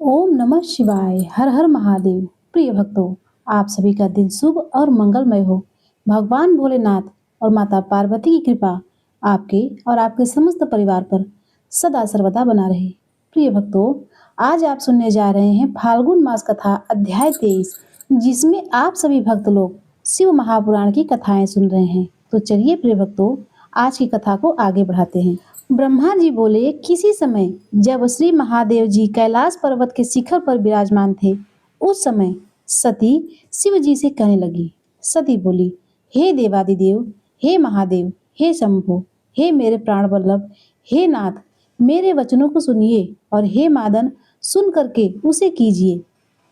ओम नमः शिवाय। हर हर महादेव। प्रिय भक्तों, आप सभी का दिन शुभ और मंगलमय हो। भगवान भोलेनाथ और माता पार्वती की कृपा आपके और आपके समस्त परिवार पर सदा सर्वदा बना रहे। प्रिय भक्तों, आज आप सुनने जा रहे हैं फाल्गुन मास कथा अध्याय 23, जिसमें आप सभी भक्त लोग शिव महापुराण की कथाएं सुन रहे हैं। तो चलिए प्रिय भक्तों, आज की कथा को आगे बढ़ाते हैं। ब्रह्मा जी बोले, किसी समय जब श्री महादेव जी कैलाश पर्वत के शिखर पर विराजमान थे, उस समय सती शिव जी से कहने लगी। सती बोली, हे देवादिदेव, हे महादेव, हे शंभो, हे मेरे प्राण वल्लभ, हे नाथ, मेरे वचनों को सुनिए और हे मादन, सुन करके उसे कीजिए।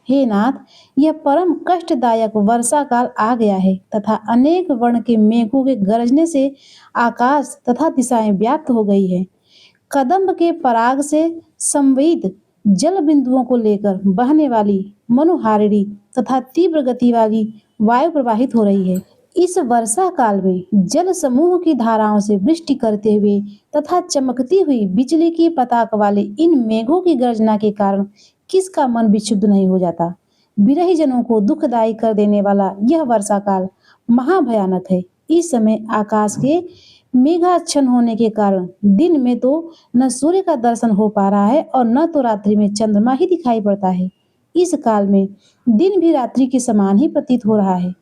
हे नाथ, यह परम कष्टदायक वर्षा काल आ गया है तथा अनेक वर्ण के मेघों के गरजने से आकाश तथा दिशाएं व्याप्त हो गई है। कदम्ब के पराग से संवेदित जल बिंदुओं को लेकर बहने वाली मनोहारिणी तथा तीव्र गति वाली वायु प्रवाहित हो रही है। इस वर्षा काल में जल समूह की धाराओं से वृष्टि करते हुए तथा चमकती हुई बिजली की पताक वाले इन मेघों की गर्जना के कारण किसका मन विक्षुब्ध नहीं हो जाता। विरही जनों को दुखदायी कर देने वाला यह वर्षा काल महाभयानक है। इस समय आकाश के मेघाच्छन्न होने के कारण दिन में तो न सूर्य का दर्शन हो पा रहा है और न तो रात्रि में चंद्रमा ही दिखाई पड़ता है। इस काल में दिन भी रात्रि के समान ही प्रतीत हो रहा है।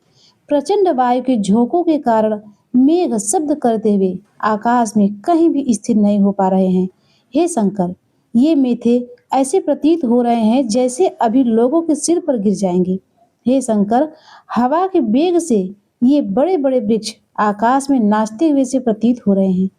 प्रचंड वायु के झोंकों के कारण मेघ शब्द करते हुए आकाश में कहीं भी स्थिर नहीं हो पा रहे हैं। हे शंकर, ये मेघे ऐसे प्रतीत हो रहे हैं जैसे अभी लोगों के सिर पर गिर जाएंगे। हे शंकर, हवा के वेग से ये बड़े बड़े वृक्ष आकाश में नाचते हुए से प्रतीत हो रहे हैं।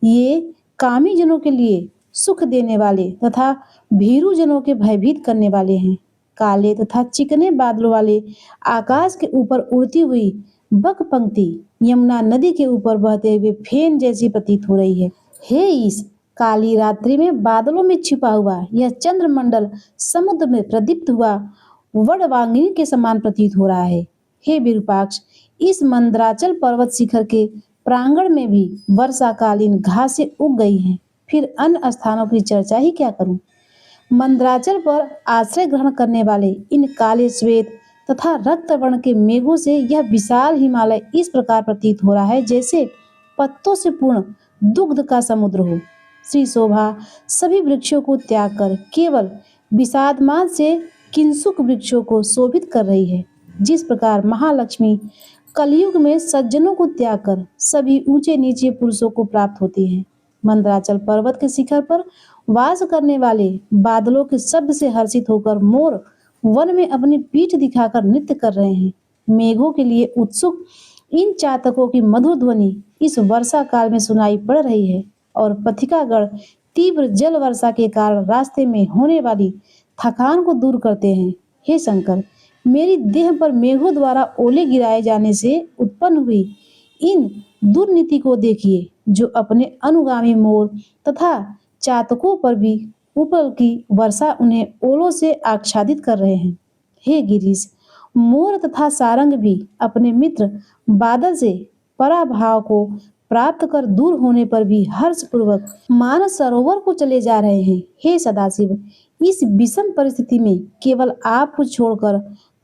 ये कामी जनों के लिए सुख देने वाले तथा भीरू जनों के भयभीत करने वाले हैं। काले तथा चिकने बादलों वाले आकाश के ऊपर उड़ती हुई बक पंक्ति यमुना नदी के ऊपर बहते हुए फेन जैसी प्रतीत हो रही है। हे ईश, काली रात्रि में बादलों में छिपा हुआ यह चंद्रमंडल समुद्र में प्रदीप्त हुआ वडवांगिनी के समान प्रतीत हो रहा है। हे विरूपाक्ष, इस मंदराचल पर्वत शिखर के प्रांगण में भी वर्षाकालीन घासें उग गई हैं। फिर अन्य स्थानों की चर्चा ही क्या करूं। मंदराचल पर आश्रय ग्रहण करने वाले इन काले श्वेत तथा रक्त वर्ण के मेघों से यह विशाल हिमालय इस प्रकार प्रतीत हो रहा है जैसे पत्तों से पूर्ण दुग्ध का समुद्र हो। श्री शोभा सभी वृक्षों को त्याग कर केवल विषादमान से किंसुक वृक्षों को शोभित कर रही है। जिस प्रकार महालक्ष्मी कलयुग में सज्जनों को त्याग कर सभी ऊंचे नीचे पुरुषों को प्राप्त होती है। मंदराचल पर्वत के शिखर पर वास करने वाले बादलों के शब्द से हर्षित होकर मोर वन में अपनी पीठ दिखाकर नृत्य कर रहे हैं। मेघों के लिए उत्सुक इन चातकों की मधुर ध्वनि इस वर्षा काल में सुनाई पड़ रही है और पथिकागण तीव्र जल वर्षा के कारण रास्ते में होने वाली थकान को दूर करते हैं। हे शंकर, मेरी देह पर मेघों द्वारा ओले गिराए जाने से उत्पन्न हुई इन दुर्नीति को देखिए, जो अपने अनुगामी मोर तथा चातकों पर भी ऊपर की वर्षा उन्हें ओलों से आच्छादित कर रहे हैं। हे गिरीश, मोर तथा सारंग भी अपने मित्र बादल से पराभाव को प्राप्त कर दूर होने पर भी हर्ष पूर्वक मानस सरोवर को चले जा रहे हैं। हे सदाशिव, इस विषम परिस्थिति में केवल आपको छोड़कर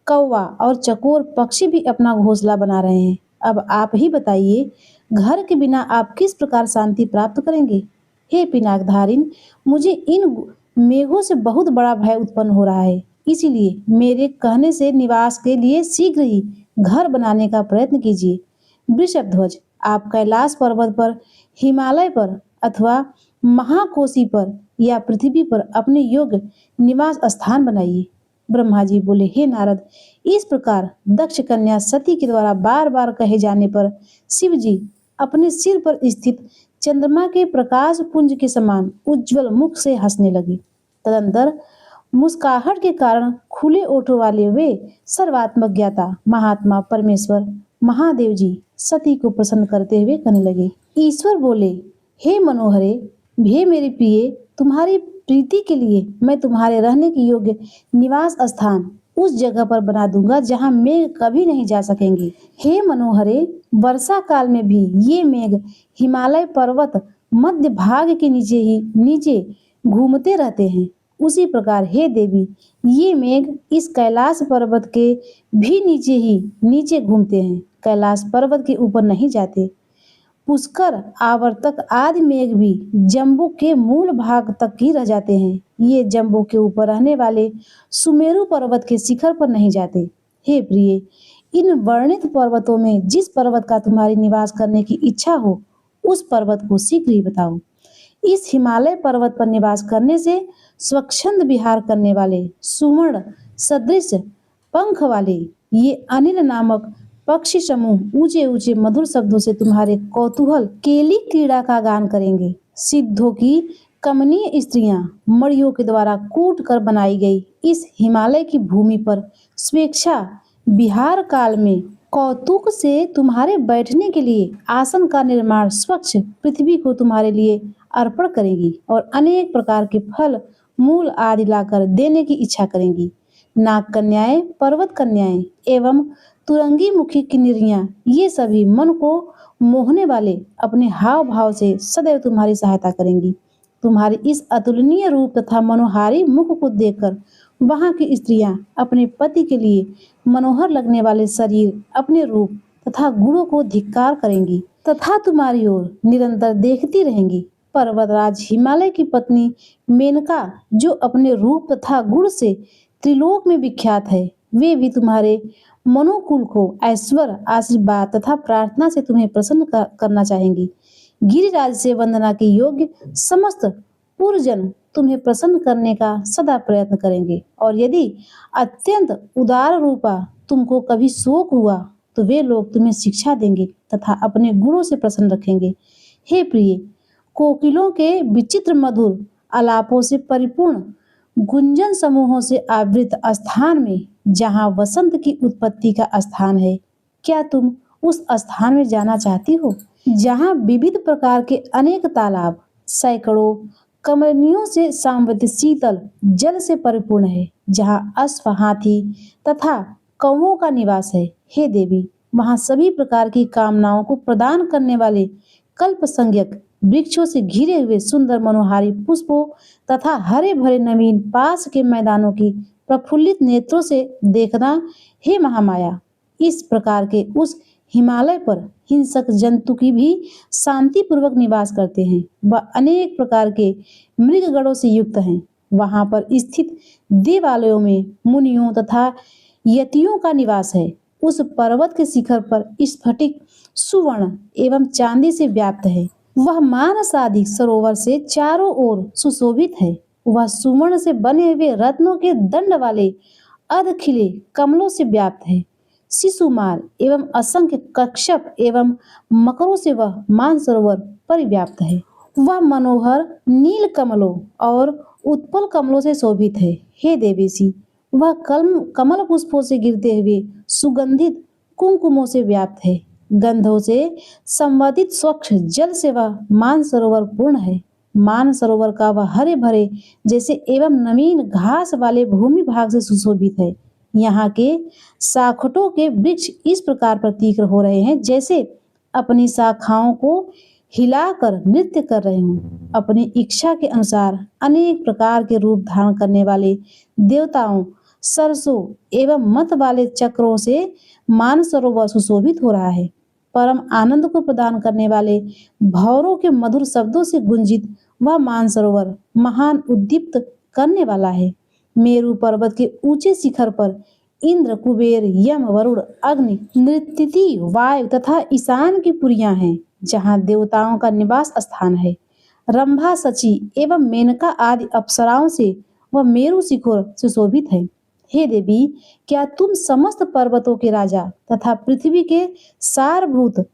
कौवा और चकोर पक्षी भी अपना घोंसला बना रहे हैं। अब आप ही बताइए, घर के बिना आप किस प्रकार शांति प्राप्त करेंगे। हे पिनाकधारिन, मुझे इन मेघों से बहुत बड़ा भय उत्पन्न हो रहा है। इसीलिए मेरे कहने से निवास के लिए शीघ्र ही घर बनाने का प्रयत्न कीजिए। वृषभध्वज, आप कैलाश पर्वत पर, हिमालय पर अथवा महाकोशी पर या पृथ्वी पर अपने योग्य निवास स्थान बनाइए। ब्रह्मा जी बोले, हे नारद, इस प्रकार दक्ष कन्या सती के द्वारा बार बार कहे जाने पर शिव जी अपने सिर पर स्थित चंद्रमा के प्रकाश पुंज के समान उज्जवल मुख से हंसने लगे। तदंतर मुस्काहट के कारण खुले ओठों वाले वे सर्वात्मक ज्ञाता महात्मा परमेश्वर महादेव जी सती को प्रसन्न करते हुए कहने लगे। ईश्वर बोले, हे मनोहरे, हे मेरे प्रिय, तुम्हारी प्रीति के लिए मैं तुम्हारे रहने के योग्य निवास स्थान उस जगह पर बना दूंगा जहां मेघ कभी नहीं जा सकेंगे। हे मनोहरे, वर्षा काल में भी ये मेघ हिमालय पर्वत मध्य भाग के नीचे घूमते रहते हैं उसी प्रकार हे देवी, ये मेघ इस कैलाश पर्वत के भी नीचे घूमते हैं, कैलाश पर्वत के ऊपर नहीं जाते। पुष्कर, आवर्तक आदि मेघ भी जम्बू के मूल भाग तक ही रह जाते हैं। ये जम्बू के ऊपर रहने वाले सुमेरु पर्वत के शिखर पर नहीं जाते। हे प्रिय, इन वर्णित पर्वतों में जिस पर्वत का तुम्हारी निवास करने की इच्छा हो, उस पर्वत को शीघ्र ही बताओ। इस हिमालय पर्वत पर निवास करने से स्वच्छंद विहार करने वाले सुवर्ण सदृश पंख वाले ये अनिल नामक पक्षी समूह ऊंचे ऊंचे मधुर शब्दों से तुम्हारे कौतूहल केली क्रीड़ा का गान करेंगे। सिद्धों की कमनीय स्त्रियां मड़ियों के द्वारा कूट कर बनाई गई इस हिमालय की भूमि पर स्वेच्छा विहार काल में कौतुक से तुम्हारे बैठने के लिए आसन का निर्माण स्वच्छ पृथ्वी को तुम्हारे लिए अर्पण करेंगी और अनेक प्रकार के फल मूल आदि लाकर देने की इच्छा करेंगी। नाग कन्याएं, पर्वत कन्याएं एवं तुरंगी मुखी किन्नरियां, ये सभी मन को मोहने वाले अपने हाव भाव से सदैव तुम्हारी सहायता करेंगी। तुम्हारी इस अतुलनीय रूप तथा मनोहारी मुख को देखकर वहां की स्त्रियां अपने पति के लिए मनोहर लगने वाले शरीर, अपने रूप तथा गुणों को धिक्कार करेंगी तथा तुम्हारी ओर निरंतर देखती रहेंगी। पर्वतराज हिमालय की पत्नी मेनका, जो अपने रूप तथा गुण से त्रिलोक में विख्यात है, वे भी तुम्हारे मनोकुल को ऐश्वर्य, आशीर्वाद तथा प्रार्थना से तुम्हें प्रसन्न करना चाहेंगी। गिरिराज से वंदना के योग्य समस्त पुरजन तुम्हें प्रसन्न करने का सदा प्रयत्न करेंगे और यदि अत्यंत उदार रूपा तुमको कभी शोक हुआ तो वे लोग तुम्हें शिक्षा देंगे तथा अपने गुणों से प्रसन्न रखेंगे। हे प्रिय, कोकिलों के विचित्र मधुर आलापों से परिपूर्ण गुंजन समूहों से आवृत स्थान में जहाँ वसंत की उत्पत्ति का स्थान है, क्या तुम उस स्थान में जाना चाहती हो, जहाँ विविध प्रकार के अनेक तालाब, सैकड़ों कमरनियों से समृद्ध शीतल जल से परिपूर्ण है, जहाँ अश्व, हाथी तथा कौवों का निवास है। हे देवी, वहाँ सभी प्रकार की कामनाओं को प्रदान करने वाले कल्प संज्ञक वृक्षों से घिरे हुए सुंदर मनोहारी पुष्पों तथा हरे भरे नवीन पास के मैदानों की प्रफुल्लित नेत्रों से देखना। हे महामाया, इस प्रकार के उस हिमालय पर हिंसक जंतु की भी शांति पूर्वक निवास करते हैं। वह अनेक प्रकार के मृगगणों से युक्त हैं। वहां पर स्थित देवालयों में मुनियों तथा यतियों का निवास है। उस पर्वत के शिखर पर स्फटिक, सुवर्ण एवं चांदी से व्याप्त है। वह मानसादिक सरोवर से चारों ओर सुशोभित है। वह सुवर्ण से बने हुए रत्नों के दंड वाले अर्धखिले कमलों से व्याप्त है। शिशुमार एवं असंख्य कक्षप एवं मकरों से वह मानसरोवर परिव्याप्त है। वह मनोहर नील कमलों और उत्पल कमलों से शोभित है। हे देवेशी, वह कमल पुष्पों से गिरते हुए सुगंधित कुंकुमों से व्याप्त है। गंधों से संवादित स्वच्छ जल से वह मानसरोवर पूर्ण है। मानसरोवर का वह हरे भरे जैसे एवं नवीन घास वाले भूमि भाग से सुशोभित है। यहाँ के शाखटों के वृक्ष इस प्रकार प्रतीक हो रहे हैं जैसे अपनी शाखाओं को हिलाकर नृत्य कर रहे हों। अपनी इच्छा के अनुसार अनेक प्रकार के रूप धारण करने वाले देवताओं, सरसों एवं मत वाले चक्रों से मानसरोवर सुशोभित हो रहा है। परम आनंद को प्रदान करने वाले भौरों के मधुर शब्दों से गुंजित वह मानसरोवर महान उद्दीप्त करने वाला है। मेरु पर्वत के ऊंचे शिखर पर इंद्र, कुबेर, यम, वरुण, अग्नि, नृत्यति, वायु तथा ईशान की पुरियां हैं, जहाँ देवताओं का निवास स्थान है। रंभा, सची एवं मेनका आदि अप्सराओं से वह मेरु शिखर सुशोभित है। हे देवी, क्या तुम समस्त पर्वतों के राजा तथा पृथ्वी के सारभूत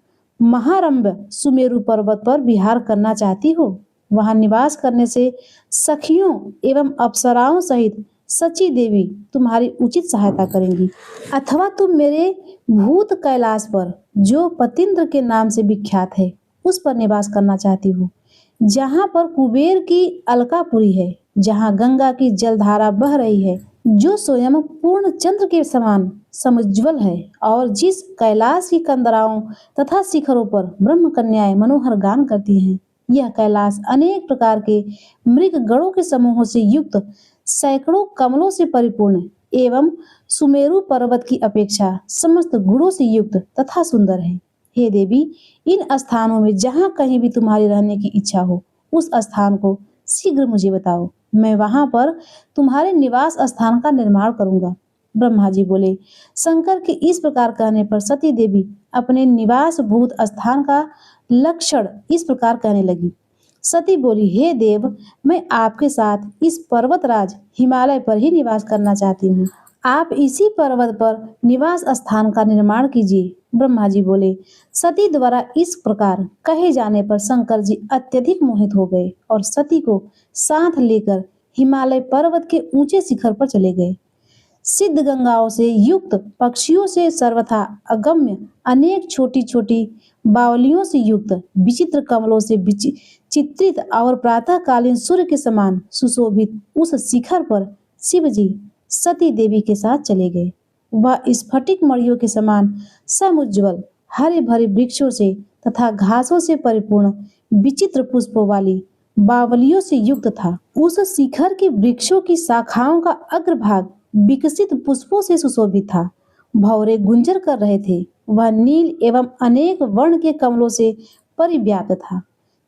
महारंभ सुमेरु पर्वत पर विहार करना चाहती हो? वहां निवास करने से सखियों एवं अप्सराओं सहित सची देवी तुम्हारी उचित सहायता करेंगी। अथवा तुम मेरे भूत कैलाश पर, जो पतिंद्र के नाम से विख्यात है, उस पर निवास करना चाहती हो, जहाँ पर कुबेर की अलकापुरी है, जहाँ गंगा की जलधारा बह रही है, जो स्वयं पूर्ण चंद्र के समान समुज्वल है, और जिस कैलाश की कंदराओं तथा शिखरों पर ब्रह्म कन्याएं मनोहर गान करती हैं। यह कैलाश अनेक प्रकार के मृग गणों के समूहों से युक्त सैकड़ों कमलों से परिपूर्ण एवं सुमेरु पर्वत की अपेक्षा समस्त गुणों से युक्त तथा सुंदर है। हे देवी, इन स्थानों में जहाँ कहीं भी तुम्हारी रहने की इच्छा हो, उस स्थान को शीघ्र मुझे बताओ। मैं वहां पर तुम्हारे निवास स्थान का निर्माण करूंगा। ब्रह्मा जी बोले। शंकर के इस प्रकार कहने पर सती देवी अपने निवास भूत स्थान का लक्षण इस प्रकार कहने लगी। सती बोली, हे देव, मैं आपके साथ इस पर्वतराज हिमालय पर ही निवास करना चाहती हूँ। आप इसी पर्वत पर निवास स्थान का निर्माण कीजिए। ब्रह्मा जी बोले। सती द्वारा इस प्रकार कहे जाने पर शंकर जी अत्यधिक मोहित हो गए और सती को साथ लेकर हिमालय पर्वत के ऊंचे शिखर पर चले गए। सिद्ध गंगाओं से युक्त, पक्षियों से सर्वथा अगम्य, अनेक छोटी छोटी बावलियों से युक्त, विचित्र कमलों से चित्रित और प्रातःकालीन सूर्य के समान सुशोभित उस शिखर पर शिव जी सती देवी के साथ चले गए। वह स्फटिक मणियों के समान समुज्ज्वल, हरे भरे वृक्षों से तथा घासों से परिपूर्ण, विचित्र पुष्पों वाली बावलियों से युक्त था। उस शिखर के वृक्षों की शाखाओं का अग्रभाग विकसित पुष्पों से सुशोभित था। भौरे गुंजर कर रहे थे। वह नील एवं अनेक वर्ण के कमलों से परिव्याप्त था।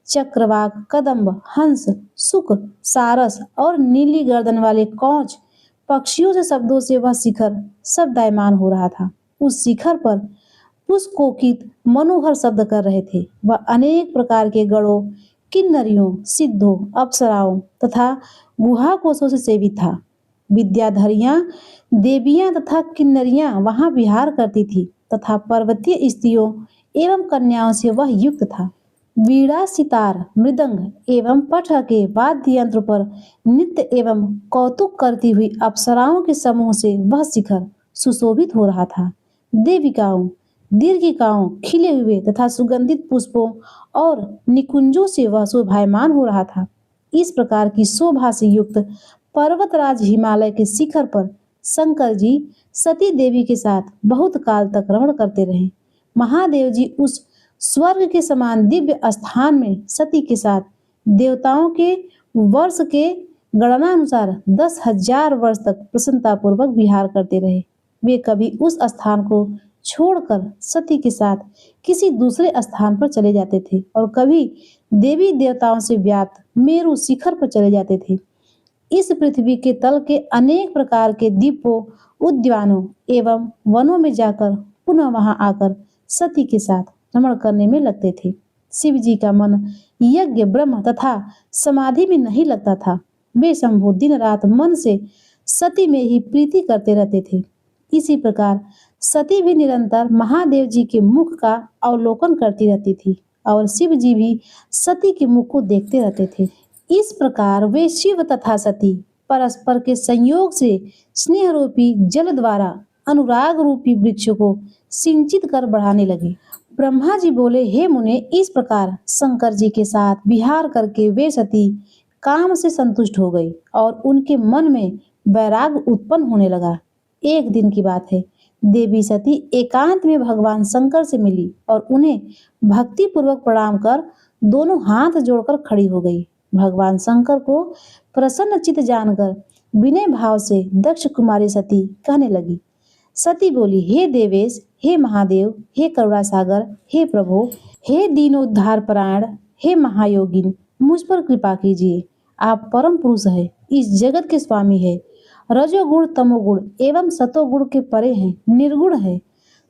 चक्रवाक, कदम्ब, हंस, सुक, सारस और नीली गर्दन वाले कौच पक्षियों से शब्दों से वह शिखर शब्दायमान हो रहा था। उस शिखर पर पुष्कोकित मनोहर शब्द कर रहे थे। वह अनेक प्रकार के गणों, किन्नरियों, सिद्धों, अप्सराओं तथा गुहा कोशों से सेवित था। विद्याधरियां, देवियां तथा किन्नरियां वहां विहार करती थी तथा पर्वतीय स्त्रियों एवं कन्याओं से वह युक्त था। वीणा, सितार, मृदंग एवं पठ के वाद्य यंत्र पर नृत्य एवं कौतुक करती हुई अप्सराओं के समूह से वह शिखर सुशोभित हो रहा था। देविकाओं, दीर्घिकाओं, खिले हुए तथा सुगंधित पुष्पों और निकुंजों से वह शोभायमान हो रहा था। इस प्रकार की शोभा से युक्त पर्वतराज हिमालय के शिखर पर शंकर जी सती देवी के साथ बहुत काल तक रमण करते रहे। महादेव जी उस स्वर्ग के समान दिव्य स्थान में सती के साथ देवताओं के वर्ष के गणना अनुसार 10,000 वर्ष तक प्रसन्नता पूर्वक विहार करते रहे। वे कभी उस स्थान को छोड़कर सती के साथ किसी दूसरे स्थान पर चले जाते थे और कभी देवी देवताओं से व्याप्त मेरु शिखर पर चले जाते थे। इस पृथ्वी के तल के अनेक प्रकार के द्वीपों, उद्यानों एवं वनों में जाकर पुनः वहां आकर सती के साथ रमण करने में लगते थे। शिव जी का मन यज्ञ, ब्रह्म तथा समाधि में नहीं लगता था। वे शंभु दिन रात मन से सती में ही प्रीति करते रहते थे। इसी प्रकार सती भी निरंतर महादेव जी के मुख का अवलोकन करती रहती थी और शिव जी भी सती के मुख को देखते रहते थे। इस प्रकार वे शिव तथा सती परस्पर के संयोग से स्नेह रूपी जल द्वारा अनुराग रूपी वृक्ष को सिंचित कर बढ़ाने लगे। ब्रह्मा जी बोले, हे मुने, इस प्रकार शंकर जी के साथ विहार करके वे सती काम से संतुष्ट हो गई और उनके मन में वैराग उत्पन्न होने लगा। एक दिन की बात है, देवी सती एकांत में भगवान शंकर से मिली और उन्हें भक्ति पूर्वक प्रणाम कर दोनों हाथ जोड़कर खड़ी हो गई। भगवान शंकर को प्रसन्न चित्त जानकर विनय भाव से दक्ष कुमारी सती कहने लगी। सती बोली, हे देवेश, हे महादेव, हे करुणा सागर, हे प्रभु, हे दीनोद्धार परायण, हे महायोगिन, मुझ पर कृपा कीजिए। आप परम पुरुष है, इस जगत के स्वामी है, रजोगुण तमोगुण एवं सतोगुण के परे हैं, निर्गुण है,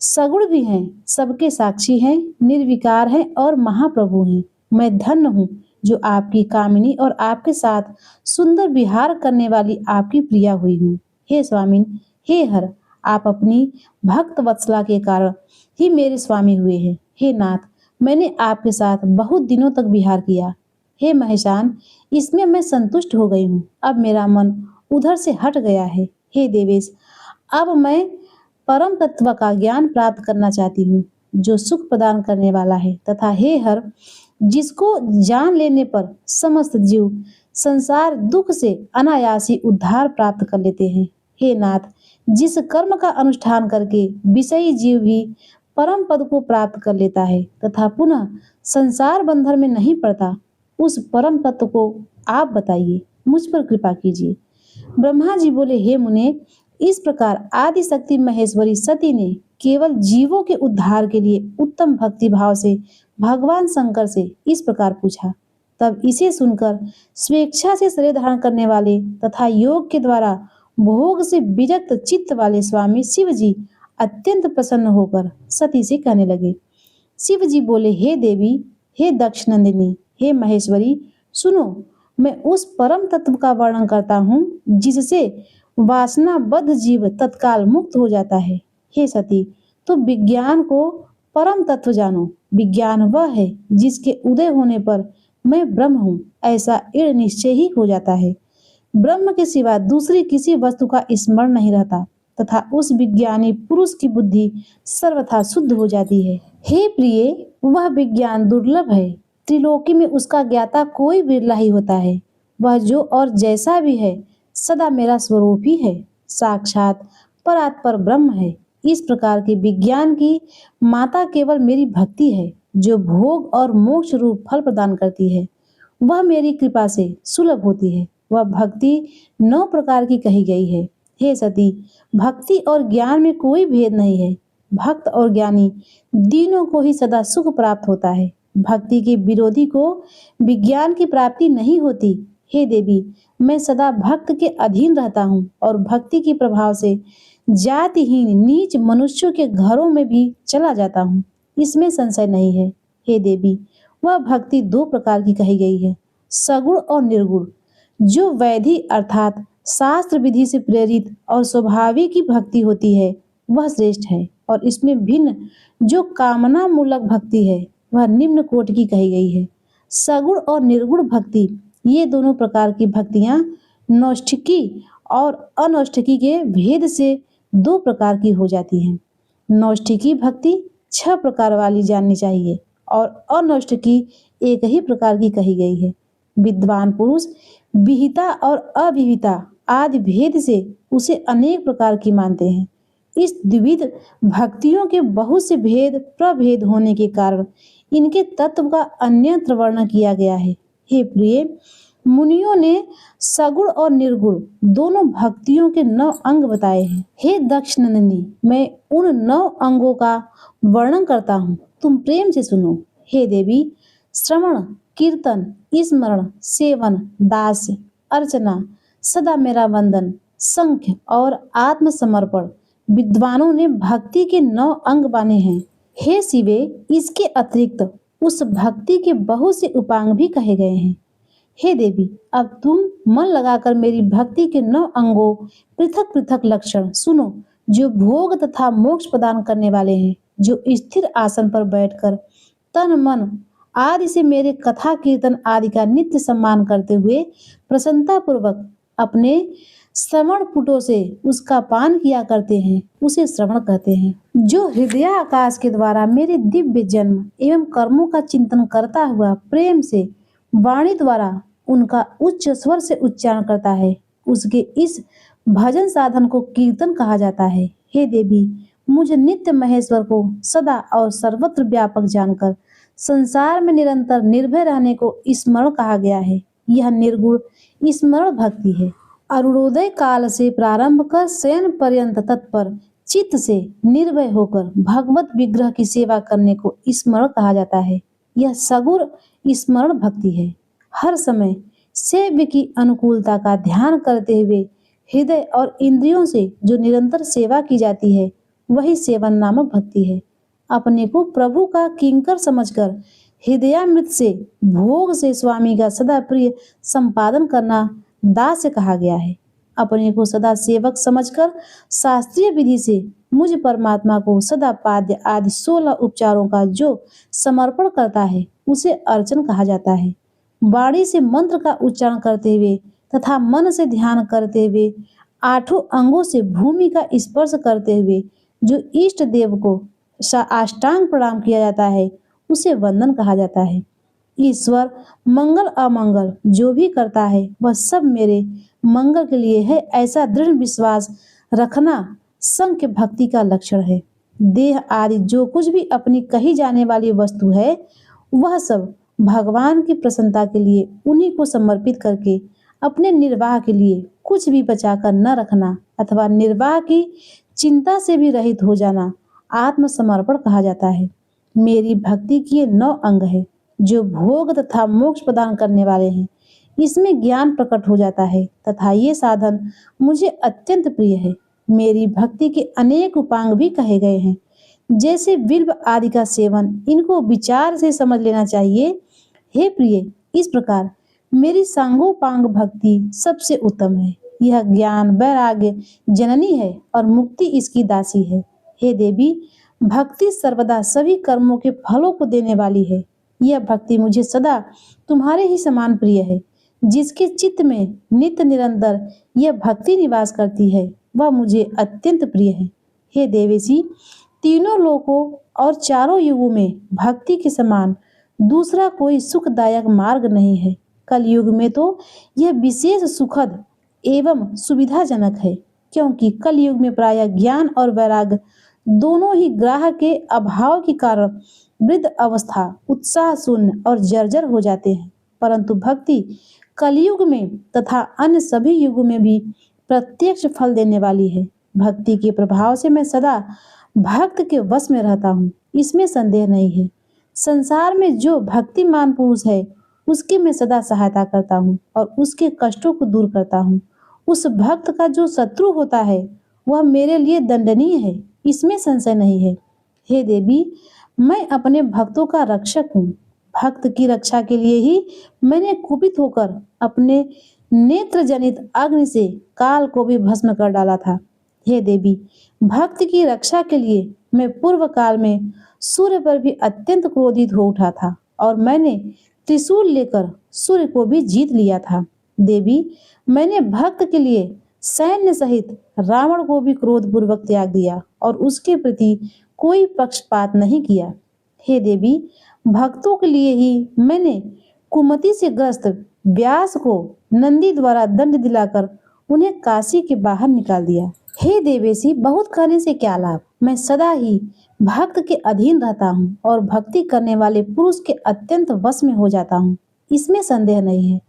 सगुण भी हैं, सबके साक्षी हैं, निर्विकार हैं और महाप्रभु हैं। मैं धन्य हूँ जो आपकी कामिनी और आपके साथ सुंदर विहार करने वाली आपकी प्रिया हुई हूँ। हे स्वामिन, हे हर, आप अपनी भक्त वत्सला के कारण ही मेरे स्वामी हुए हैं। हे नाथ, मैंने आपके साथ बहुत दिनों तक विहार किया। हे महेशान, इसमें मैं संतुष्ट हो गई हूँ। अब मेरा मन उधर से हट गया है। हे देवेश, अब मैं परम तत्व का ज्ञान प्राप्त करना चाहती हूँ जो सुख प्रदान करने वाला है, तथा हे हर, जिसको जान लेने पर समस्त जीव संसार दुख से अनायासी उद्धार प्राप्त कर लेते हैं। हे नाथ, जिस कर्म का अनुष्ठान करके विषयी जीव भी परम पद को प्राप्त कर लेता है तथा पुनः संसार बंधन में नहीं पड़ता, उस परम तत्व को आप बताइए, मुझ पर कृपा कीजिए। ब्रह्मा जी बोले, हे मुने, इस प्रकार आदि शक्ति महेश्वरी सती ने केवल जीवों के उद्धार के लिए उत्तम भक्ति भाव से भगवान शंकर से इस प्रकार पूछा। तब इसे सुनकर स्वेच्छा से शरीर धारण करने वाले तथा योग के द्वारा भोग से विरक्त चित्त वाले स्वामी शिव जी अत्यंत प्रसन्न होकर सती से कहने लगे। शिव जी बोले, हे देवी, हे दक्ष नंदिनी, हे महेश्वरी, सुनो, मैं उस परम तत्व का वर्णन करता हूँ जिससे वासनाबद्ध जीव तत्काल मुक्त हो जाता है। हे सती, तो विज्ञान को परम तत्व जानो। विज्ञान वह है जिसके उदय होने पर मैं ब्रह्म हूँ ऐसा दृढ़ निश्चय ही हो जाता है। ब्रह्म के सिवा दूसरी किसी वस्तु का स्मरण नहीं रहता तथा उस विज्ञानी पुरुष की बुद्धि सर्वथा शुद्ध हो जाती है। हे प्रिय, वह विज्ञान दुर्लभ है। त्रिलोकी में उसका ज्ञाता कोई बिरला ही होता है। वह जो और जैसा भी है सदा मेरा स्वरूप ही है, साक्षात परात्पर ब्रह्म है। इस प्रकार के विज्ञान की माता केवल मेरी भक्ति है जो भोग और मोक्ष रूप फल प्रदान करती है। वह मेरी कृपा से सुलभ होती है। वह भक्ति 9 प्रकार की कही गई है। हे सती, भक्ति और ज्ञान में कोई भेद नहीं है। भक्त और ज्ञानी तीनों को ही सदा सुख प्राप्त होता है। भक्ति के विरोधी को विज्ञान की प्राप्ति नहीं होती। हे देवी, मैं सदा भक्त के अधीन रहता हूँ और भक्ति के प्रभाव से जातिहीन नीच मनुष्यों के घरों में भी चला जाता हूँ, इसमें संशय नहीं है। हे देवी, वह भक्ति 2 प्रकार की कही गई है, सगुण और निर्गुण। जो वैधि अर्थात शास्त्र विधि से प्रेरित और स्वाभाविक की भक्ति होती है वह श्रेष्ठ है, और इसमें भिन्न जो कामना मूलक भक्ति है वह निम्न कोटि की कही गई है। सगुण और निर्गुण भक्ति, ये दोनों प्रकार की भक्तियां नौष्ठिकी और अनौष्ठिकी के भेद से 2 प्रकार की हो जाती हैं। नौष्ठिकी भक्ति 6 प्रकार वाली जाननी चाहिए और अनौष्ठिकी एक ही प्रकार की कही गई है। विद्वान पुरुष विहिता और अविहिता आदि भेद से उसे अनेक प्रकार की मानते हैं। इस द्विविध भक्तियों के बहुत से भेद प्रभेद होने के कारण इनके तत्व का अन्यत्र वर्णन किया गया है। हे प्रिय, मुनियों ने सगुण और निर्गुण दोनों भक्तियों के 9 अंग बताए हैं। हे दक्ष नंदिनी, मैं उन 9 अंगों का वर्णन करता हूँ, तुम प्रेम से सुनो। हे देवी, श्रवण, कीर्तन, स्मरण, सेवन, दास, अर्चना, सदा मेरा वंदन, संख्य और आत्मसमर्पण विद्वानों ने भक्ति के 9 अंग माने हैं। हे शिवे, इसके अतिरिक्त उस भक्ति के बहुत से उपांग भी कहे गए हैं। हे देवी, अब तुम मन लगाकर मेरी भक्ति के 9 अंगों पृथक पृथक लक्षण सुनो जो भोग तथा मोक्ष प्रदान करने वाले हैं। जो स्थिर आसन पर बैठकर तन मन आदि से मेरे कथा कीर्तन आदि का नित्य सम्मान करते हुए प्रसन्नता पूर्वक अपने श्रवण पुटों से उसका पान किया करते हैं, उसे श्रवण कहते हैं। जो हृदय आकाश के द्वारा मेरे दिव्य जन्म एवं कर्मों का चिंतन करता हुआ प्रेम से वाणी द्वारा उनका उच्च स्वर से उच्चारण करता है, उसके इस भजन साधन को कीर्तन कहा जाता है। हे देवी, मुझे नित्य महेश्वर को सदा और सर्वत्र व्यापक जानकर संसार में निरंतर निर्भय रहने को स्मरण कहा गया है। यह निर्गुण स्मरण भक्ति है। अरुणोदय काल से प्रारंभ कर शयन पर्यंत तत्पर चित्त से निर्भय होकर भगवत विग्रह की सेवा करने को स्मरण कहा जाता है। यह सगुण स्मरण भक्ति है। हर समय सेव्य की अनुकूलता का ध्यान करते हुए हृदय और इंद्रियों से जो निरंतर सेवा की जाती है वही सेवन नामक भक्ति है। अपने को प्रभु का किंकर समझकर हृदयामृत से भोग से स्वामी का सदा प्रिय संपादन करना दास कहा गया है। अपने को सदा सेवक समझकर शास्त्रीय विधि से मुझ परमात्मा को सदा पाद्य आदि 16 उपचारों का जो समर्पण करता है उसे अर्चन कहा जाता है। वाणी से मंत्र का उच्चारण करते हुए तथा मन से ध्यान करते हुए 8 अंगों से भूमि का स्पर्श करते हुए जो इष्ट देव को साष्टांग प्रणाम किया जाता है उसे वंदन कहा जाता है। ईश्वर मंगल अमंगल जो भी करता है वह सब मेरे मंगल के लिए है, ऐसा दृढ़ विश्वास रखना संख्य भक्ति का लक्षण है। देह आदि जो कुछ भी अपनी कही जाने वाली वस्तु है वह सब भगवान की प्रसन्नता के लिए उन्हीं को समर्पित करके अपने निर्वाह के लिए कुछ भी बचाकर न रखना अथवा निर्वाह की चिंता से भी रहित हो जाना आत्मसमर्पण कहा जाता है। मेरी भक्ति के ये 9 अंग है जो भोग तथा मोक्ष प्रदान करने वाले हैं। इसमें ज्ञान प्रकट हो जाता है तथा ये साधन मुझे अत्यंत प्रिय है। मेरी भक्ति के अनेक उपांग भी कहे गए हैं, जैसे बिल्व आदि का सेवन, इनको विचार से समझ लेना चाहिए। हे प्रिय, इस प्रकार मेरी सांगोपांग भक्ति सबसे उत्तम है। यह ज्ञान वैराग्य जननी है और मुक्ति इसकी दासी है। हे देवी, भक्ति सर्वदा सभी कर्मों के फलों को देने वाली है। यह भक्ति मुझे सदा तुम्हारे ही समान प्रिय है। जिसके चित्त में नित्य निरंतर यह भक्ति निवास करती है, वह मुझे अत्यंत प्रिय है। हे देवेशी, तीनों लोकों और चारों युगों में भक्ति के समान दूसरा कोई सुखदायक मार्ग नहीं है। कलयुग में तो यह विशेष सुखद एवं सुविधाजनक है, क्योंकि कलयुग में प्रायः ज्ञान और वैराग्य दोनों ही ग्राह के अभाव के कारण वृद्ध अवस्था, उत्साह शून्य और जर्जर हो जाते हैं। परंतु भक्ति कलयुग में तथा अन्य सभी युगों में भी प्रत्यक्ष फल देने वाली है। भक्ति के प्रभाव से मैं सदा भक्त के वश में रहता हूँ, इसमें संदेह नहीं है। संसार में जो भक्तिमान पुरुष है, उसकी मैं सदा सहायता करता हूँ और उसके कष्टों को दूर करता हूँ। उस भक्त का जो शत्रु होता है, वह मेरे लिए दंडनीय है, इसमें संशय नहीं है। हे देवी, मैं अपने भक्तों का रक्षक हूँ। भक्त की रक्षा के लिए ही मैंने कुपित होकर अपने नेत्र जनित अग्नि से काल को भी भस्म कर डाला था। हे देवी, भक्त की रक्षा के लिए मैं पूर्व काल में सूर्य पर भी अत्यंत क्रोधित हो उठा था और मैंने त्रिशूल लेकर सूर्य को भी जीत लिया था। देवी, मैंने भक्त के लिए सैन्य सहित रावण को भी क्रोध पूर्वक त्याग दिया और उसके प्रति कोई पक्षपात नहीं किया। हे देवी, भक्तों के लिए ही मैंने कुमति से ग्रस्त व्यास को नंदी द्वारा दंड दिलाकर उन्हें काशी के बाहर निकाल दिया। हे देवेशी, बहुत कहने से क्या लाभ। मैं सदा ही भक्त के अधीन रहता हूँ और भक्ति करने वाले पुरुष के अत्यंत वश में हो जाता हूँ, इसमें संदेह नहीं है।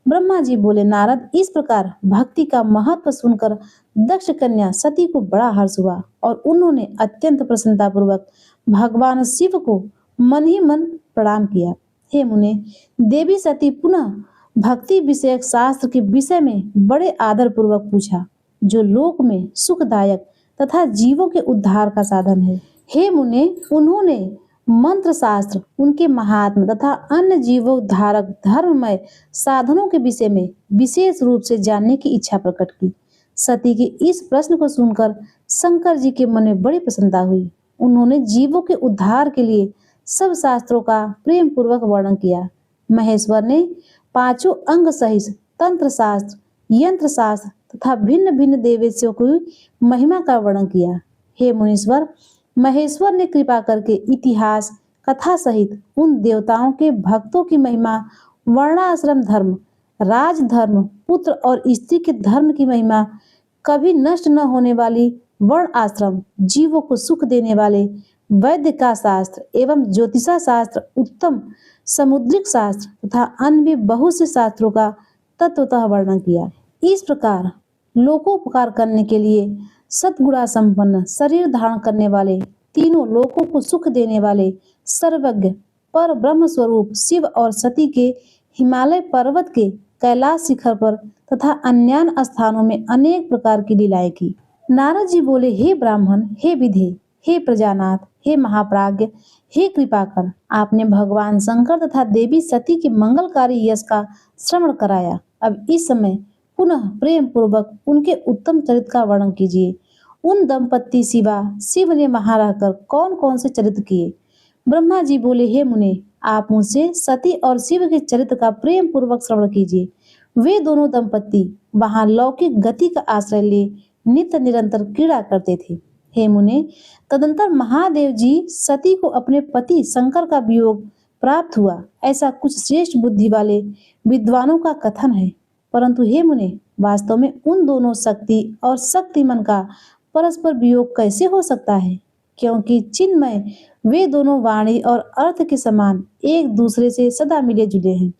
ब्रह्मा जी बोले, नारद, इस प्रकार भक्ति का महत्व सुनकर दक्ष कन्या सती को बड़ा हर्ष हुआ और उन्होंने अत्यंत प्रसन्नता पूर्वक भगवान शिव को मन ही मन प्रणाम किया। हे मुने, देवी सती पुनः भक्ति विषयक शास्त्र के विषय में बड़े आदर पूर्वक पूछा, जो लोक में सुखदायक तथा जीवों के उद्धार का साधन है। हे मुने, उन्होंने मंत्र शास्त्र, उनके महात्म तथा अन्य जीवोद्धारक धर्ममय साधनों के विषय में विशेष रूप से जानने की इच्छा प्रकट की। सती के इस प्रश्न को सुनकर शंकर जी के मन में बड़ी प्रसन्नता हुई। उन्होंने जीवों के उद्धार के लिए सब शास्त्रों का प्रेम पूर्वक वर्णन किया। महेश्वर ने 5 अंग सहित तंत्र शास्त्र, यंत्र शास्त्र तथा भिन्न भिन्न देवेशों की महिमा का वर्णन किया। हे मुनीश्वर, महेश्वर ने कृपा करके इतिहास कथा सहित उन देवताओं के भक्तों की महिमा, वर्णाश्रम धर्म, राजधर्म, पुत्र और स्त्री के धर्म की महिमा, कभी नष्ट न होने वाली वर्ण आश्रम, जीवों को सुख देने वाले वैद्य का शास्त्र एवं ज्योतिषा शास्त्र, उत्तम समुद्रिक शास्त्र तथा अन्य भी बहुत से शास्त्रों का तत्वतः वर्णन किया। इस प्रकार लोकोपकार करने के लिए सद्गुणा संपन्न, शरीर धारण करने वाले, तीनों लोकों को सुख देने वाले, सर्वज्ञ पर ब्रह्म स्वरूप शिव और सती के हिमालय पर्वत के कैलाश शिखर पर तथा अन्य स्थानों में अनेक प्रकार की लीलाएं की। नारद जी बोले, हे ब्राह्मण, हे विधे, हे प्रजानाथ, हे महाप्राज्ञ, हे कृपाकर, आपने भगवान शंकर तथा देवी सती के मंगलकारी यश का श्रवण कराया। अब इस समय पुनः प्रेम पूर्वक उनके उत्तम चरित्र का वर्णन कीजिए। उन दंपत्ति सिवा शिव ने वहां रहकर कौन कौन से चरित्र किए। ब्रह्मा जी बोले, हे मुने, आप मुझसे सती और शिव के चरित्र का प्रेम पूर्वक श्रवण कीजिए। वे दोनों दंपत्ति वहां लौकिक गति का आश्रय ले नित्य निरंतर क्रीड़ा करते थे। हे मुने, तदंतर महादेव जी सती को अपने पति शंकर का वियोग प्राप्त हुआ, ऐसा कुछ श्रेष्ठ बुद्धि वाले विद्वानों का कथन है। परंतु हे मुने, वास्तव में उन दोनों शक्ति और शक्तिमन का परस्पर वियोग कैसे हो सकता है, क्योंकि चिन्मय वे दोनों वाणी और अर्थ के समान एक दूसरे से सदा मिले जुले हैं।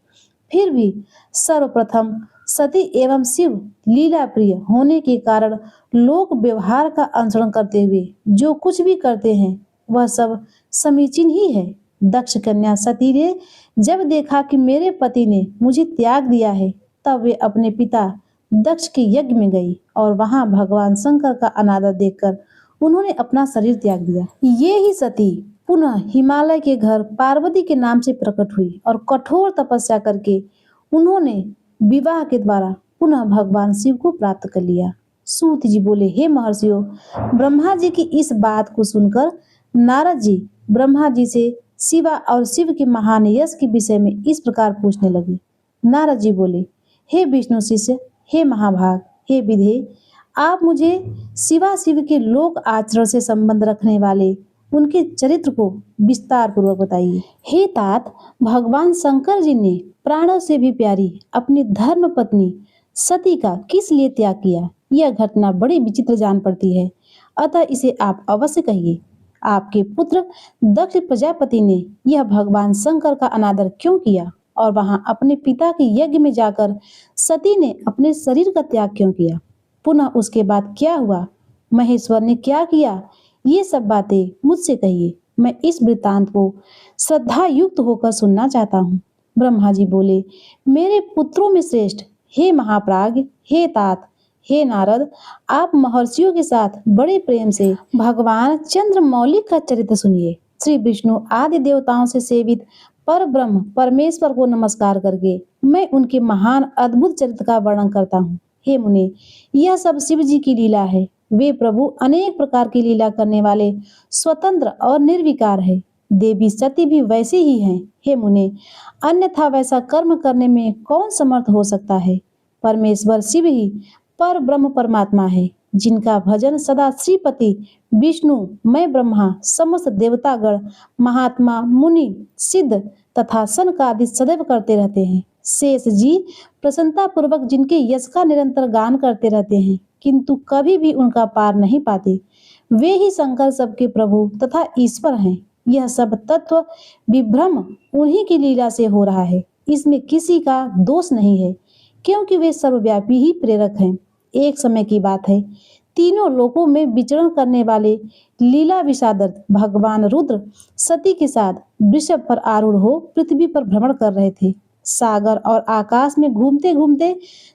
फिर भी सर्वप्रथम सती एवं शिव लीला प्रिय होने के कारण लोक व्यवहार का अनुसरण करते हुए जो कुछ भी करते हैं वह सब समीचीन ही है। दक्ष कन्या सती ने जब देखा कि मेरे पति ने मुझे त्याग दिया है, तब वे अपने पिता दक्ष के यज्ञ में गई और वहां भगवान शंकर का अनादर देखकर उन्होंने अपना शरीर त्याग दिया। ये ही सती पुनः हिमालय के घर पार्वती के नाम से प्रकट हुई और कठोर तपस्या करके उन्होंने विवाह के द्वारा पुनः भगवान शिव को प्राप्त कर लिया। सूत जी बोले, हे महर्षियों, ब्रह्मा जी की इस बात को सुनकर नारद जी ब्रह्मा जी से शिवा और शिव के महान यश के विषय में इस प्रकार पूछने लगे। नारद जी बोले, हे विष्णु शिष्य, हे महाभाग, हे विधे, आप मुझे शिवा शिव के लोक आचरण से संबंध रखने वाले उनके चरित्र को विस्तार पूर्वक बताइए। हे तात, भगवान शंकर जी ने प्राणों से भी प्यारी अपनी धर्म पत्नी सती का किस लिए त्याग किया? यह घटना बड़ी विचित्र जान पड़ती है, अतः इसे आप अवश्य कहिए। आपके पुत्र दक्ष प्रजापति ने यह भगवान शंकर का अनादर क्यों किया और वहां अपने पिता के यज्ञ में जाकर सती ने अपने शरीर का त्याग क्यों किया? पुनः उसके बाद क्या हुआ? महेश्वर ने क्या किया? ये सब बातें मुझसे कहिए। मैं इस वृत्तांत को श्रद्धा युक्त होकर सुनना चाहता हूँ। ब्रह्मा जी बोले, मेरे पुत्रों में श्रेष्ठ, हे महाप्राज्ञ, हे तात, हे नारद, आप महर्षियों के साथ बड़े प्रेम से भगवान चंद्रमौलिक का चरित्र सुनिए। श्री विष्णु आदि देवताओं से सेवित पर ब्रह्म परमेश्वर को नमस्कार करके मैं उनके महान अद्भुत चरित्र का वर्णन करता हूँ। हे मुने, यह सब शिव जी की लीला है। वे प्रभु अनेक प्रकार की लीला करने वाले स्वतंत्र और निर्विकार है। देवी सती भी वैसे ही हैं। हे मुने, अन्यथा वैसा कर्म करने में कौन समर्थ हो सकता है? परमेश्वर शिव ही पर ब्रह्म परमात्मा है, जिनका भजन सदा श्रीपति विष्णु, मैं ब्रह्मा, समस्त देवतागण, महात्मा, मुनि, सिद्ध तथा सनकादि सदैव करते रहते हैं। शेष जी प्रसन्नता पूर्वक जिनके यश का निरंतर गान करते रहते हैं, किंतु कभी भी उनका पार नहीं पाते। वे ही शंकर सबके प्रभु तथा ईश्वर हैं। यह सब तत्व विभ्रम उन्हीं की लीला से हो रहा है। इसमें किसी का दोष नहीं है, क्योंकि वे सर्वव्यापी ही प्रेरक हैं। एक समय की बात है, तीनों लोकों में विचरण करने वाले लीला विशारद भगवान रुद्र सती के साथ वृषभ पर आरूढ़ हो पृथ्वी पर भ्रमण कर रहे थे। सागर और आकाश में घूमते घूमते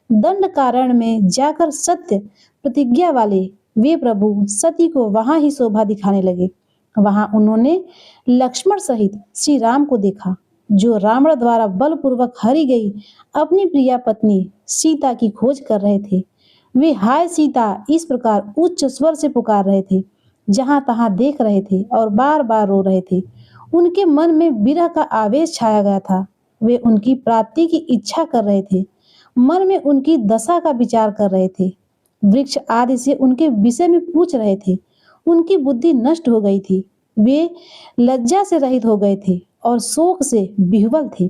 दंडकारण्य में जाकर सत्य प्रतिज्ञा वाले वे प्रभु सती को वहां ही शोभा दिखाने लगे। वहां उन्होंने लक्ष्मण सहित श्री राम को देखा, जो रावण द्वारा बलपूर्वक हरी गई अपनी प्रिया पत्नी सीता की खोज कर रहे थे। वे हाय सीता इस प्रकार उच्च स्वर से पुकार रहे थे, जहां तहां देख रहे थे और बार बार रो रहे थे। उनके मन में विरह का आवेश छाया गया था। वे उनकी प्राप्ति की इच्छा कर रहे थे, मन में उनकी दशा का विचार कर रहे थे, वृक्ष आदि से उनके विषय में पूछ रहे थे। उनकी बुद्धि नष्ट हो गई थी। वे लज्जा से रहित हो गए थे और शोक से विह्वल थे।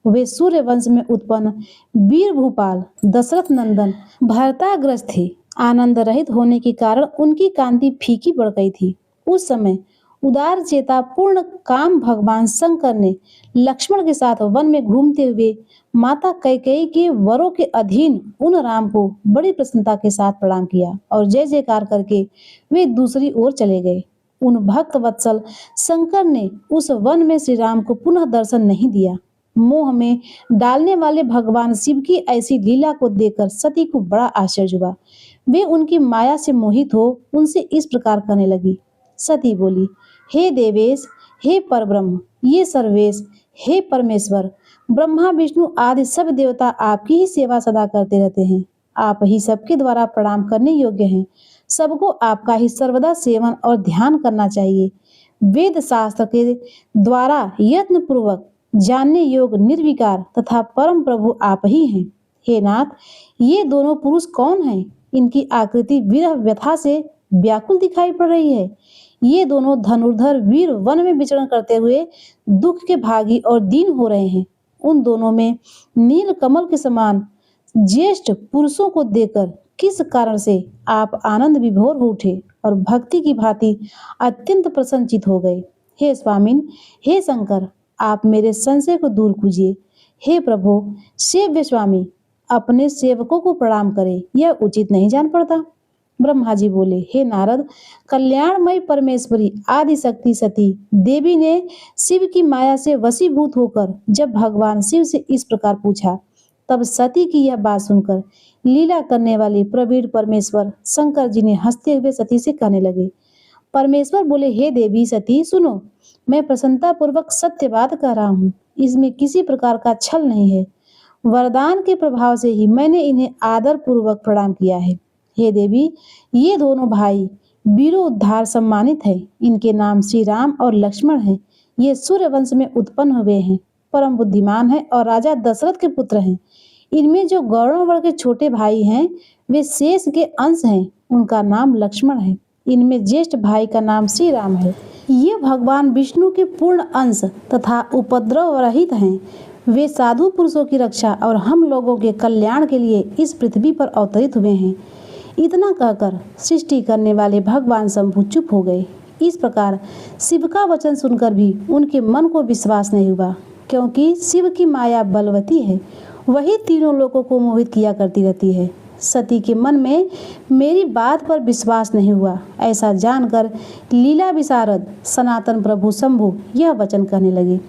वे सूर्य वंश में उत्पन्न वीर भूपाल दशरथ नंदन भरताग्रस्त थे। आनंद रहित होने के कारण उनकी कांति फीकी पड़ गई थी। उस समय उदार चेता पूर्ण काम भगवान शंकर ने लक्ष्मण के साथ वन में घूमते हुए माता कैकेयी के वरों के अधीन उन राम को बड़ी प्रसन्नता के साथ प्रणाम किया और जय जयकार करके वे दूसरी ओर चले गए। उन भक्त वत्सल शंकर ने उस वन में श्री राम को पुनः दर्शन नहीं दिया। मोह में डालने वाले भगवान शिव की ऐसी लीला को देखकर सती को बड़ा आश्चर्य हुआ। वे उनकी माया से मोहित हो उनसे इस प्रकार कहने लगी। सती बोली, हे देवेश, हे परब्रह्म, ये सर्वेश, हे परमेश्वर, ब्रह्मा विष्णु आदि सब देवता आपकी ही सेवा सदा करते रहते हैं। आप ही सबके द्वारा प्रणाम करने योग्य हैं। सबको आपका ही सर्वदा सेवन और ध्यान करना चाहिए। वेद शास्त्र के द्वारा यत्न पूर्वक जानने योग्य निर्विकार तथा परम प्रभु आप ही हैं। हे नाथ, ये दोनों पुरुष कौन हैं? इनकी आकृति विरह व्यथा से व्याकुल दिखाई पड़ रही है। ये दोनों धनुर्धर वीर वन में विचरण करते हुए दुख के भागी और दीन हो रहे हैं। उन दोनों में नील कमल के समान ज्येष्ठ पुरुषों को देखकर किस कारण से आप आनंद विभोर हो उठे और भक्ति की भांति अत्यंत प्रसन्नचित हो गए। हे स्वामिन, हे शंकर, आप मेरे संशय को दूर कीजिए। हे प्रभु सेव्य स्वामी, अपने सेवकों को प्रणाम करे, यह उचित नहीं जान पड़ता। ब्रह्मा जी बोले, हे नारद, कल्याणमय परमेश्वरी आदि शक्ति सती देवी ने शिव की माया से वशीभूत होकर जब भगवान शिव से इस प्रकार पूछा, तब सती की यह बात सुनकर लीला करने वाले प्रवीण परमेश्वर शंकर जी ने हंसते हुए सती से कहने लगे। परमेश्वर बोले, हे देवी सती सुनो, मैं प्रसन्नता पूर्वक सत्य बात कह रहा हूँ, इसमें किसी प्रकार का छल नहीं है। वरदान के प्रभाव से ही मैंने इन्हें आदर पूर्वक प्रणाम किया है। हे देवी, ये दोनों भाई वीरों उद्धार सम्मानित है। इनके नाम श्री राम और लक्ष्मण हैं। ये सूर्य वंश में उत्पन्न हुए हैं, परम बुद्धिमान है और राजा दशरथ के पुत्र हैं। इनमें जो गौरव वर्ण के छोटे भाई हैं, वे शेष के अंश हैं, उनका नाम लक्ष्मण है। इनमें ज्येष्ठ भाई का नाम श्री राम है। ये भगवान विष्णु के पूर्ण अंश तथा उपद्रव रहित हैं। वे साधु पुरुषों की रक्षा और हम लोगों के कल्याण के लिए इस पृथ्वी पर अवतरित हुए हैं। इतना कहकर सृष्टि करने वाले भगवान शंभु चुप हो गए। इस प्रकार शिव का वचन सुनकर भी उनके मन को विश्वास नहीं हुआ, क्योंकि शिव की माया बलवती है, वही तीनों लोगों को मोहित किया करती रहती है। सती के मन में मेरी बात पर विश्वास नहीं हुआ, ऐसा जानकर लीला विशारद सनातन प्रभु शंभु यह वचन कहने लगे।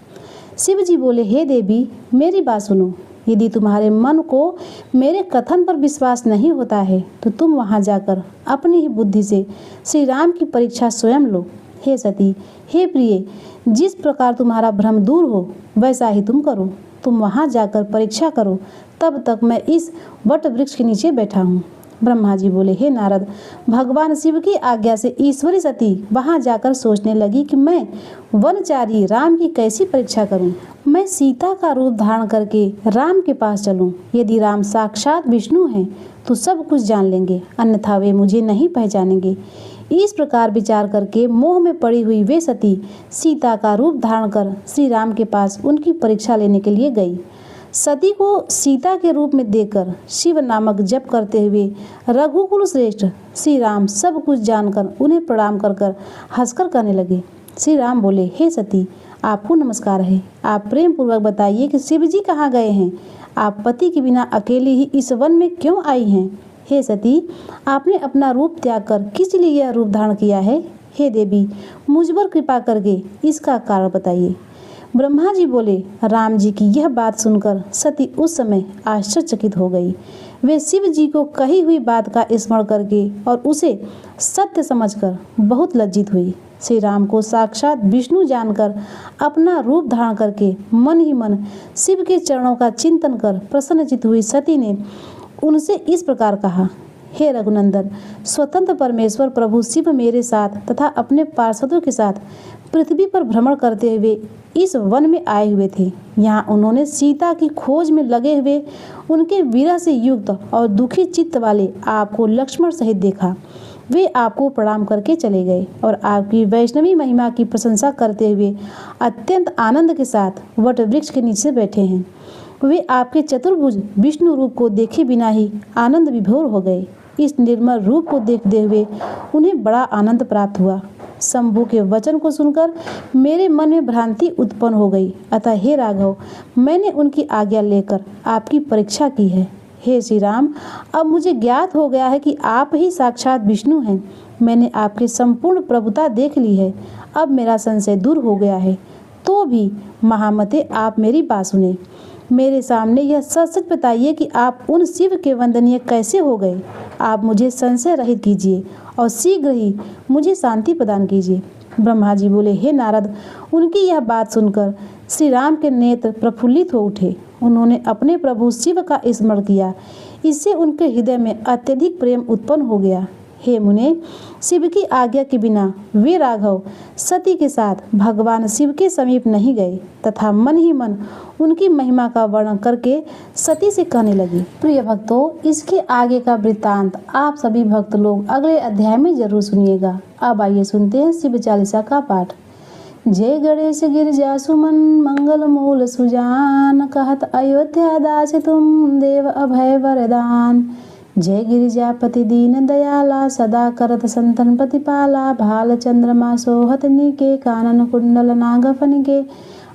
शिव जी बोले, हे देवी, मेरी बात सुनो। यदि तुम्हारे मन को मेरे कथन पर विश्वास नहीं होता है तो तुम वहां जाकर अपनी ही बुद्धि से श्री राम की परीक्षा स्वयं लो। हे सती, हे प्रिय, जिस प्रकार तुम्हारा भ्रम दूर हो वैसा ही तुम करो। तुम वहां जाकर परीक्षा करो, तब तक मैं इस वट वृक्ष के नीचे बैठा हूँ। ब्रह्मा जी बोले, हे नारद, भगवान शिव की आज्ञा से ईश्वरी सती वहां जाकर सोचने लगी कि मैं वनचारी राम की कैसी परीक्षा करूं। मैं सीता का रूप धारण करके राम के पास चलूं। यदि राम साक्षात विष्णु हैं तो सब कुछ जान लेंगे, अन्यथा वे मुझे नहीं पहचानेंगे। इस प्रकार विचार करके मोह में पड़ी हुई वे सती सीता का रूप धारण कर श्री राम के पास उनकी परीक्षा लेने के लिए गई। सती को सीता के रूप में देखकर शिव नामक जप करते हुए रघुकुल श्रेष्ठ श्री राम सब कुछ जानकर उन्हें प्रणाम कर कर हंसकर कहने लगे। श्री राम बोले, हे सती, आपको नमस्कार है। आप प्रेम पूर्वक बताइए कि शिव जी कहाँ गए हैं। आप पति के बिना अकेली ही इस वन में क्यों आई हैं? हे सती, आपने अपना रूप त्याग कर किस लिए यह रूप धारण किया है? हे देवी, मुझ पर कृपा करके इसका कारण बताइए। ब्रह्मा जी बोले, राम जी की यह बात सुनकर सती उस समय आश्चर्यचकित हो गई। वे शिव जी को कही हुई बात का स्मरण करके और उसे सत्य समझकर बहुत लज्जित हुई। श्री राम को साक्षात विष्णु जानकर अपना रूप धारण करके मन ही मन शिव के चरणों का चिंतन कर प्रसन्नचित हुई सती ने उनसे इस प्रकार कहा, हे रघुनंदन, स्वतंत्र परमेश्वर प्रभु शिव मेरे साथ तथा अपने पार्षदों के साथ पृथ्वी पर भ्रमण करते हुए इस वन में आए हुए थे। यहाँ उन्होंने सीता की खोज में लगे हुए उनके विरह से युक्त और दुखी चित्त वाले आपको लक्ष्मण सहित देखा। वे आपको प्रणाम करके चले गए और आपकी वैष्णवी महिमा की प्रशंसा करते हुए अत्यंत आनंद के साथ वट वृक्ष के नीचे बैठे हैं। वे आपके चतुर्भुज विष्णु रूप को देखे बिना ही आनंद विभोर हो गए। इस निर्मल रूप को देखते हुए उन्हें बड़ा आनंद प्राप्त हुआ। शंभु के वचन को सुनकर मेरे मन में भ्रांति उत्पन्न हो गई, अतः हे राघव, मैंने उनकी आज्ञा लेकर आपकी परीक्षा की है। हे श्री राम, अब मुझे ज्ञात हो गया है कि आप ही साक्षात विष्णु हैं। मैंने आपकी संपूर्ण प्रभुता देख ली है। अब मेरा संशय दूर हो गया है। तो भी महामते, आप मेरी बात सुने। मेरे सामने यह सच सच बताइए कि आप उन शिव के वंदनीय कैसे हो गए। आप मुझे संशय रहित कीजिए और शीघ्र ही मुझे शांति प्रदान कीजिए। ब्रह्मा जी बोले, हे नारद, उनकी यह बात सुनकर श्री राम के नेत्र प्रफुल्लित हो उठे। उन्होंने अपने प्रभु शिव का स्मरण किया। इससे उनके हृदय में अत्यधिक प्रेम उत्पन्न हो गया। हे मुने, शिव की आज्ञा के बिना वे राघव सती के साथ भगवान शिव के समीप नहीं गए तथा मन ही मन उनकी महिमा का वर्णन करके सती से कहने लगे। प्रिय भक्तों, इसके आगे का वृत्तांत आप सभी भक्त लोग अगले अध्याय में जरूर सुनिएगा। अब आइए सुनते हैं शिव चालीसा का पाठ। जय गणेश गिरिजा सुमन मंगल मूल सुजान, कहत अयोध्या दास तुम देव अभय वरदान। जय गिरिजापति दीन दयाला, सदा करत संतन प्रतिपाला। भाल चंद्रमा सोहत निके, कानन कुंडल नाग फनिके।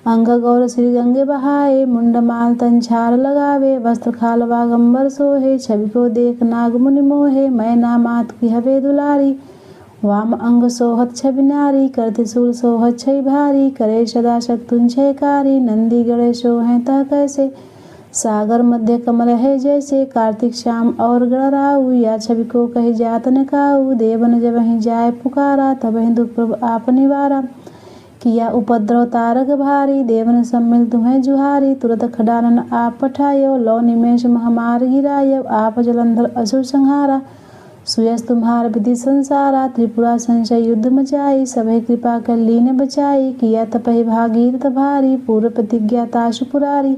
अंग गौर श्री गंगे बहाए, मुंड माल तन छार लगावे, वस्त्र खाल वागंबर सोहे, छवि को देख नाग मुनि मोहे, मैं ना मात की हवे दुलारी, वाम अंग सोहत छवि नारी, कर त्रिशूल सोहत छई भारी, करे सदा शक्तुन छयकारी, नंदी गणेश सोहें ता कैसे, सागर मध्य कमल है जैसे, कार्तिक श्याम और गणराऊ, या छवि को कही जात न काऊ, देवन जब ही जाय पुकारा, तब ही दुख प्रभु आप निवारा, किया उपद्रव तारक भारी, देवन सम्मिल तुम्हें जुहारी, तुरत खडानन आप पठायो, लौ निमेष महामार गिरायो, आप जलंधर असुर संहारा, सुयस तुम्हार विधि संसारा, त्रिपुरा संशय युद्ध मचाई, सभय कृपा कर लीन बचाई, किया तपहि भागीरथ भारी, पूर्व प्रतिज्ञा ताशु पुरारी,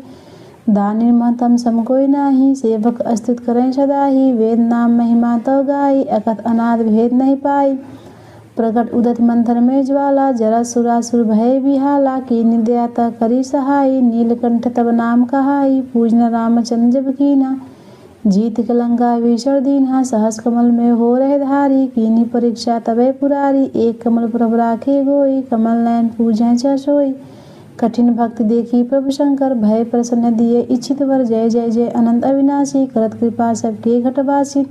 दानिर महतम सम कोई नाही, सेवक अस्तित करें सदाही, वेद नाम महिमा तो गाई, अकथ अनाद भेद नहीं पाई, प्रकट उदत मंथन में ज्वाला, जरा सुरासुर भय विहाला, की निद्याता करी सहाई, नीलकंठ तब नाम कहाई, पूजन रामचंद्र जब कीना, जीत कलंका विषण दीन्हा, सहस कमल में हो रहे धारी, कीनी परीक्षा तबे पुरारी, एक कमल प्रभु राखे गोई, कमल नयन पूजें छ सोई, कठिन भक्ति देखी प्रभु शंकर, भय प्रसन्न दिए इच्छित वर, जय जय जय अनंत अविनाशी, करत कृपा सबके घटवासी,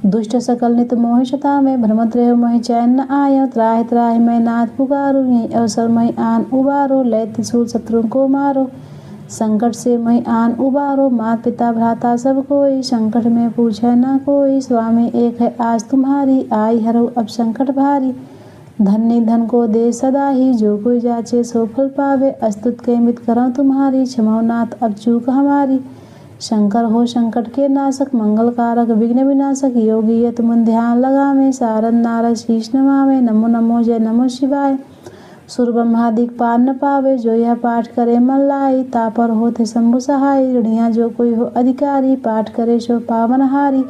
दुष्ट सकल नित मोहि शतावे, भ्रमत रहो मोहि चैन न आयो, त्राहि त्राहि मैं नाथ पुकारो, यही अवसर मैं आन उबारो, लय त्रिशूल शत्रुओं को मारो, संकट से मैं आन उबारो, मात पिता भ्राता सब कोई, संकट में पूछे न कोई, स्वामी एक है आज तुम्हारी, आई हरो अब संकट भारी, धन्य धन को दे सदा ही, जो कोई जाचे सो फल पावे, अस्तुत के मित करो तुम्हारी, क्षमो नाथ अब चूक हमारी, शंकर हो संकट के नाशक, मंगल कारक विघ्न विनाशक, योगी ये तुम ध्यान लगावे, सारन नारद शीश नमावे, नमो नमो जय नमो शिवाय, सुर ब्रह्मादिक पार न पावे, जो यह पाठ करे मन लाई, तापर होते शंभु सहाय, ऋणिया जो कोई हो अधिकारी, पाठ करे सो पावनहारी,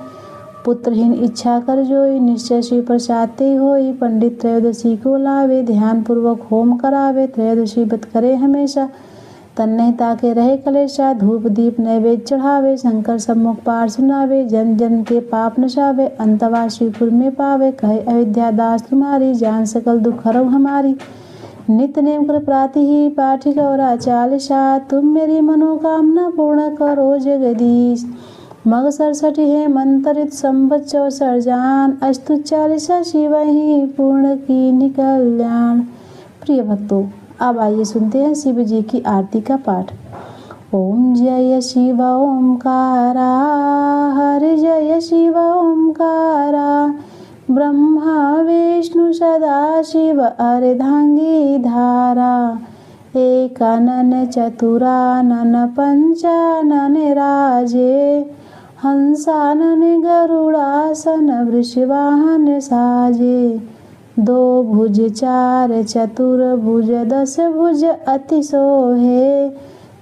पुत्रहीन इच्छा कर जोई, निश्चय शिव प्रसाद ते होई, पंडित त्रयोदशी को लावे, ध्यान पूर्वक होम करावे, त्रयोदशी व्रत करे हमेशा, तन्ने ताके रहे कलेशा, धूप दीप नैवेद्य चढ़ावे, शंकर सम्मुख पाठ सुनावे, जन जन के पाप नशावे, अंतवा शिवपुर में पावे, कहे अयोध्या दास तुम्हारी, जान सकल दुख हरौ हमारी, नित्य नेम कर प्राति ही पाठी गौरा चालीसा, तुम मेरी मनोकामना पूर्ण करो जगदीश, मग 67 है मंत्रित संवत 64 जान, अस्तु 40 शिव ही पूर्ण की निकल्याण। प्रिय भक्तों, अब आइए सुनते हैं शिव जी की आरती का पाठ। ओम जय शिव ओमकारा, हरि जय शिव ओमकारा, ब्रह्मा विष्णु सदा शिव अर्धांगी धारा, एकानन चतुरानन पंचानन राजे, हंसानन गरुड़ासन वृषवाहन साजे, दो भुज चार चतुर्भुज 10 भुज अति सोहे,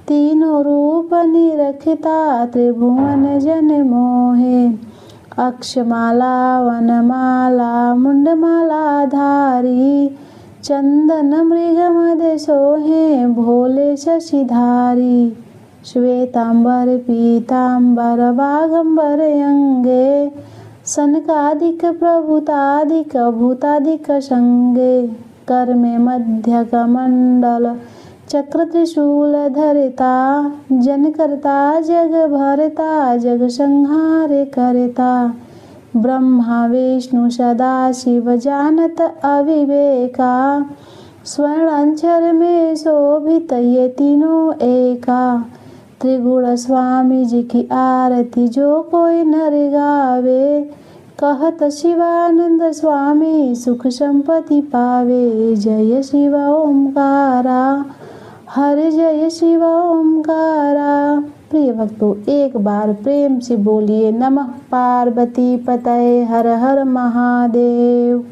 तीनों रूप निरखिता त्रिभुवन जन मोहे, अक्षमाला वनमाला मुंडमाला धारी, चंदन मृग मद सोहे भोले शशिधारी, श्वेतांबर पीतांबर वागंबर अंगे, सनकादिक प्रभुतादिक भूतादिक संगे, कर में मध्य कमंडल चक्र त्रिशूल धरता, जन करता जग भरता, जग संहार करता, ब्रह्मा विष्णु सदा शिव जानत अविवेका, स्वर्णाक्षर में शोभित ये तीनों एका, त्रिगुण स्वामी जी की आरती जो कोई नर गावे, कहत शिवानंद स्वामी सुख संपत्ति पावे, जय शिव ओमकारा, हरि जय शिव ओमकारा। प्रिय भक्तों, एक बार प्रेम से बोलिए नमः पार्वती पतये हर हर महादेव।